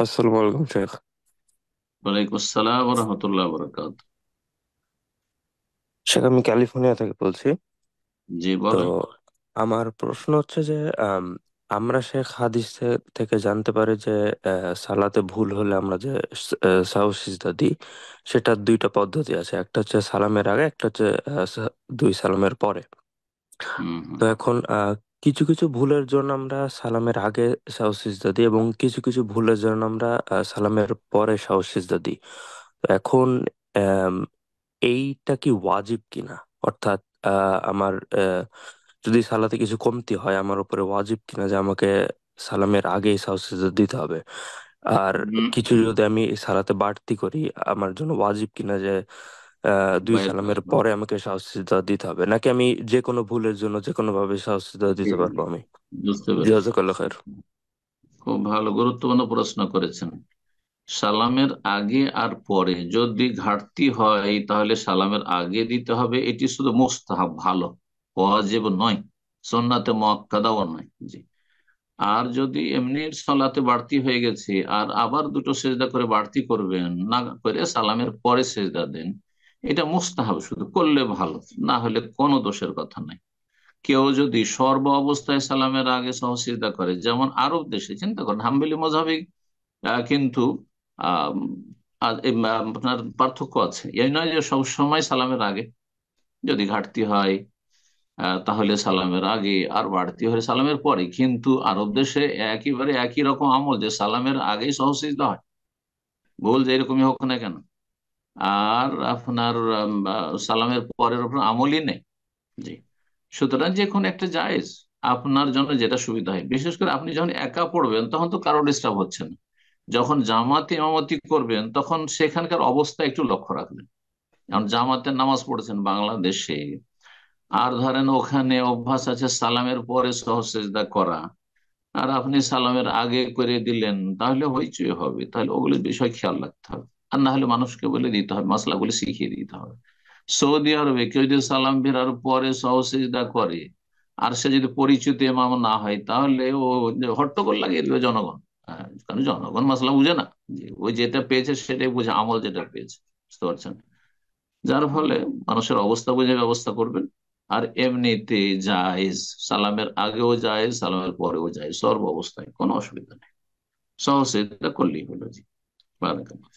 আসসালামু আলাইকুম শেখ। ওয়ালাইকুম আসসালাম রহমতুল্লাহ বরকাত। শেখ, আমি ক্যালিফোর্নিয়া থেকে বলছি। জি তো বলেন। আমার প্রশ্ন হচ্ছে যে আম, আমরা শেখ হাদিস থেকে জানতে পারি যে সালাতে ভুল হলে আমরা যে সাহু সিজদা দিই, সেটার দুইটা পদ্ধতি আছে। একটা হচ্ছে সালামের আগে, একটা হচ্ছে দুই সালামের পরে। হুম তো হুম। এখন কিছু কিছু ভুলের জন্য আমরা সালামের আগে সাহু সিজদা দিই, এবং কিছু কিছু ভুলের জন্য আমরা সালামের পরে সাহু সিজদা দিই। তো এখন এইটা কি ওয়াজিব কিনা, অর্থাৎ আমার যদি সালাতে কিছু কমতি হয়, আমার উপরে ওয়াজিব কিনা যে আমাকে সালামের আগেই সালাত সিজদা দিতে হবে। আর হুম, কিছু যদি আমি সালাতে বাড়তি করি, আমার জন্য ওয়াজিব কিনা যে দুই বাইরে সালামের আসলাম। পরে আমাকে সালাত সিজদা দিতে হবে, নাকি আমি যে কোনো ভুলের জন্য যে কোনো ভাবে সালাত সিজদা জি দিতে জি, পারবো আমি। বুঝতে পেরেছি। জাযাকাল্লাহ খায়ের। খুব ভালো গুরুত্বপূর্ণ প্রশ্ন করেছেন। সালামের আগে আর পরে যদি ঘাটতি হয় তাহলে সালামের আগে দিতে হবে, এটি শুধু মুস্তাহাব, ভালো, ওয়াজিব নয়, সুন্নাতে মুআক্কাদাও নয়। জি। আর যদি এমনি সালাতে বাড়তি হয়ে গেছে আর আবার দুটো সেজদা করে বাড়তি করবেন না, করে সালামের পরে সেজদা দেন, এটা মুস্তাহাব, শুধু করলে ভালো, না হলে কোনো দোষের কথা নাই। কেউ যদি সর্ব অবস্থায় সালামের আগে সহসিজদা করে, যেমন আরব দেশে চিন্তা করেন, হাম্বলি মজাবিক কিন্তু আহ, আপনার পার্থক্য আছে, এই নয় যে সব সময় সালামের আগে। যদি ঘাটতি হয় তাহলে সালামের আগে, আর বাড়তি হলে সালামের পরে। কিন্তু আরব দেশে একেবারে একই রকম আমল, যে সালামের আগেই সহসিজদা হয়, ভুল যে এরকমই হোক না কেন। আর আপনার সালামের পরের ওপর আমলই নেই। জি। সুতরাং যে কোনো একটা জায়েজ, আপনার জন্য যেটা সুবিধা হয়। বিশেষ করে আপনি যখন একা পড়বেন তখন তো কারো ডিস্টার্ব হচ্ছে না। যখন জামাতে ইমামতি করবেন তখন সেখানকার অবস্থা একটু লক্ষ্য রাখবেন। কারণ জামাতের নামাজ পড়েছেন বাংলাদেশে, আর ধরেন ওখানে অভ্যাস আছে সালামের পরে সহসেজদা করা, আর আপনি সালামের আগে করে দিলেন, তাহলে হইচই হবে। তাহলে ওগুলোর বিষয় খেয়াল রাখতে হবে। আর না হলে মানুষকে বলে দিতে হবে, মাসলাগুলি শিখিয়ে দিতে হবে। সৌদি আরবে কেউ যদি সালাম ফেরার পরে সহসিজদা করে, আর সে যদি পরিচিত ইমাম না হয়, তাহলে ও যে হট্টগোল লাগিয়ে দেবে জনগণ। কারণ জনগণ মাসলা বুঝে না, যে ওই যেটা পেয়েছে সেটাই বুঝে, আমল যেটা পেয়েছে। বুঝতে পারছেন? যার ফলে মানুষের অবস্থা বুঝে ব্যবস্থা করবেন। আর এমনিতে জায়েজ, সালামের আগেও জায়েজ, সালামের পরেও জায়েজ, সর্ব অবস্থায় কোনো অসুবিধা নেই। সহসে এটা করলেই হলো। জি। বারাকাল্লাহ।